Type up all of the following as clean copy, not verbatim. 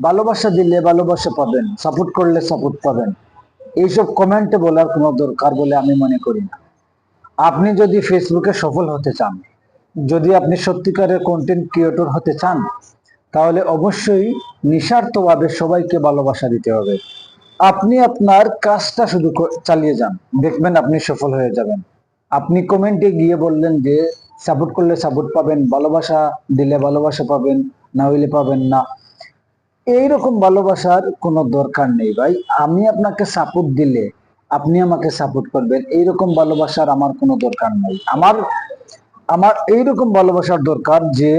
ভালোবাসা দিলে ভালোবাসা পাবেন, সাপোর্ট করলে সাপোর্ট পাবেন, এইসব কমেন্টে বলার কোনো দরকার বলে আমি মনে করি না। আপনি যদি ফেসবুকে সফল হতে চান, যদি আপনি সত্যিকারের কন্টেন্ট ক্রিয়েটর হতে চান, তাহলে অবশ্যই নিঃস্বার্থভাবে সবাইকে ভালোবাসা দিতে হবে। আপনি আপনার কাজটা শুধু চালিয়ে যান, দেখবেন আপনি সফল হয়ে যাবেন। আপনি কমেন্টে গিয়ে বললেন যে সাপোর্ট করলে সাপোর্ট পাবেন, ভালোবাসা দিলে ভালোবাসা পাবেন, না হইলে পাবেন না। এইরকম ভালোবাসার কোনো দরকার নেই ভাই। আমি আপনাকে সাপোর্ট দিলে আপনি আমাকে সাপোর্ট করবেন, এইরকম ভালোবাসার আমার কোনো দরকার নাই। আমার আমার এইরকম ভালোবাসার দরকার যে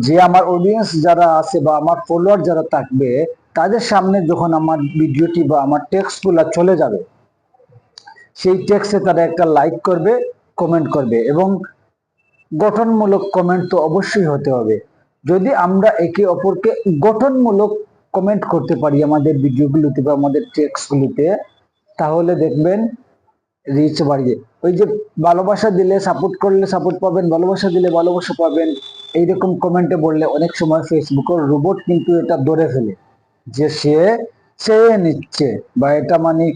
যে আমার অডিয়েন্স যারা আছে বা আমার ফলোয়ার যারা থাকবে, তাদের সামনে যখন আমার ভিডিওটি বা আমার টেক্সট গুলা চলে যাবে, সেই টেক্সটে তারা একটা লাইক করবে, কমেন্ট করবে, এবং গঠনমূলক কমেন্ট তো অবশ্যই হতে হবে। যদি আমরা একে অপরকে গঠনমূলক কমেন্ট করতে পারি আমাদের ভিডিওগুলোতে বা আমাদের টেক্সটগুলিতে, তাহলে দেখবেন রিচ বাড়িয়ে। ওই যে ভালোবাসা দিলে সাপোর্ট করলে সাপোর্ট পাবেন, ভালোবাসা দিলে ভালোবাসা পাবেন, এইরকম কমেন্টে বললে অনেক সময় ফেসবুকের রোবট কিন্তু এটা ধরে ফেলে যে সে চেয়ে নিচ্ছে, বা এটা মানে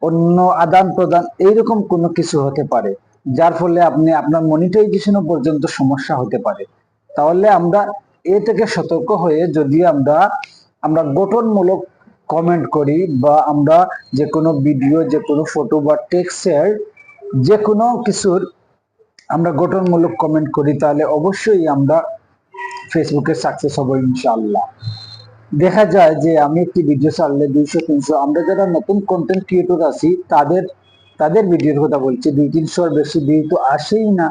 অন্য আদান প্রদান এইরকম কোনো কিছু হতে পারে, যার ফলে আপনি আপনার মনিটাইজেশনও পর্যন্ত সমস্যা হতে পারে। তাহলে আমরা এ থেকে সতর্ক হয়ে যদি আমরা আমরা গঠনমূলক কমেন্ট করি, বা আমরা যে কোনো ভিডিও, যে কোনো ফটো বা টেক্সটের যে কোনো কিছুর আমরা গঠনমূলক কমেন্ট করি, তাহলে অবশ্যই আমরা ফেসবুকে সাকসেস হবো ইনশাআল্লাহ। দেখা যায় যে আমি একটি ভিডিও ছাড়লে 200-300, আমরা যারা নতুন কন্টেন্ট ক্রিয়েটর আছি তাদের তাদের ভিডিওর কথা বলছি, 200-300 বেশি ভিউ তো আসেই না।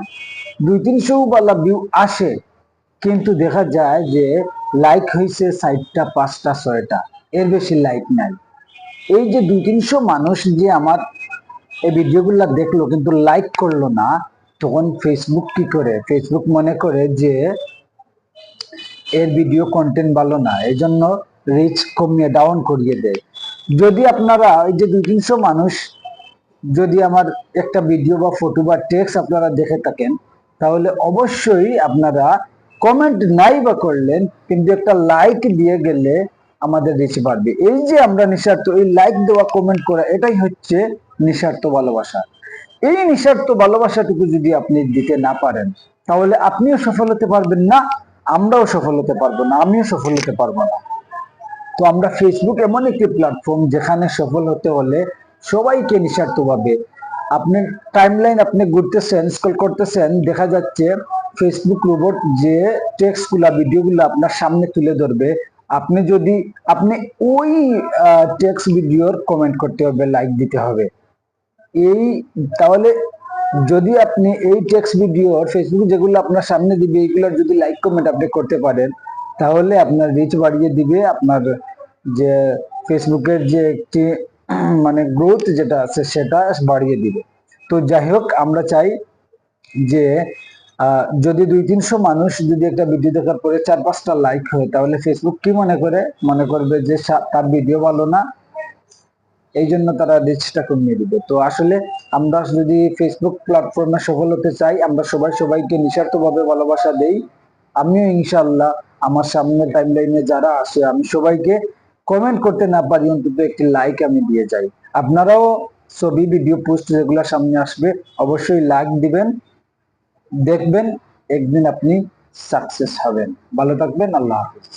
200-300 বালা ভিউ আসে, কিন্তু দেখা যায় যে লাইক হয়েছে 60টা, 5টা, 6টা, এর বেশি লাইক নাই। এই যে 200-300 মানুষ যে আমার এই ভিডিওগুলো দেখলো কিন্তু লাইক করলো না, তখন ফেসবুক কি করে? ফেসবুক মনে করে যে এর ভিডিও কন্টেন্ট ভালো না, এই জন্য রিচ কমিয়ে ডাউন করিয়ে দেয়। যদি আপনারা ওই যে 200-300 মানুষ যদি আমার একটা ভিডিও বা ফটো বা টেক্সট আপনারা দেখে থাকেন, তাহলে অবশ্যই আপনারা কমেন্ট নাই বা করলেন, কিন্তু একটা লাইক দিয়ে গেলে আমাদের রিচ বাড়বে। এই যে আমরা নিঃস্বার্থ এই লাইক দেওয়া, কমেন্ট করা, এটাই হচ্ছে নিঃস্বার্থ ভালোবাসা। এই নিঃস্বার্থ ভালোবাসাটুকু যদি আপনি দিতে না পারেন, তাহলে আপনিও সফল হতে পারবেন না, আমরাও সফল হতে পারবো না, আমিও সফল হতে পারবো না। তো আমরা ফেসবুক এমন একটি প্ল্যাটফর্ম যেখানে সফল হতে হলে সবাইকে নিঃস্বার্থভাবে, আপনার টাইমলাইন আপনি ঘুরতেছেন, স্ক্রল করতেছেন, দেখা যাচ্ছে ফেসবুক রোবট যে টেক্সটগুলা, ভিডিওগুলো আপনার সামনে তুলে ধরবে। আপনি যদি আপনি ওই টেক্সট ভিডিওর কমেন্ট করতে হবে, লাইক দিতে হবে। এই তাহলে যদি আপনি এই টেক্সট ভিডিওর ফেসবুক যেগুলো আপনার সামনে দিবে, এইগুলোর যদি লাইক কমেন্ট আপনি করতে পারেন, তাহলে আপনার রিচ বাড়িয়ে দিবে, আপনার যে ফেসবুকের যে একটি মানে গ্রোথ যেটা আছে সেটা বাড়িয়ে দিবে। তো যাই হোক, আমরা চাই যে যদি 200-300 মানুষ যদি একটা ভিডিও দেখার পরে 4-5টা লাইক হয়, তাহলে ফেসবুক কি মনে করে? মনে করবে যে তার ভিডিও ভালো না, এই জন্য তারা রিচটা কমিয়ে দিবে। তো আসলে আমরা যদি ফেসবুক প্ল্যাটফর্মে সফল হতে চাই, আমরা সবাই সবাইকে নিঃস্বার্থভাবে ভালোবাসা দেই। আমিও ইনশাআল্লাহ আমার সামনে টাইমলাইনে যারা আসে, আমি সবাইকে কমেন্ট করতে না পারি, অন্তত একটি লাইক আমি দিয়ে যাই। আপনারাও ছবি, ভিডিও, পোস্ট যেগুলো সামনে আসবে অবশ্যই লাইক দিবেন, দেখবেন একদিন আপনি সাকসেস হবেন। ভালো থাকবেন, আল্লাহ হাফিজ।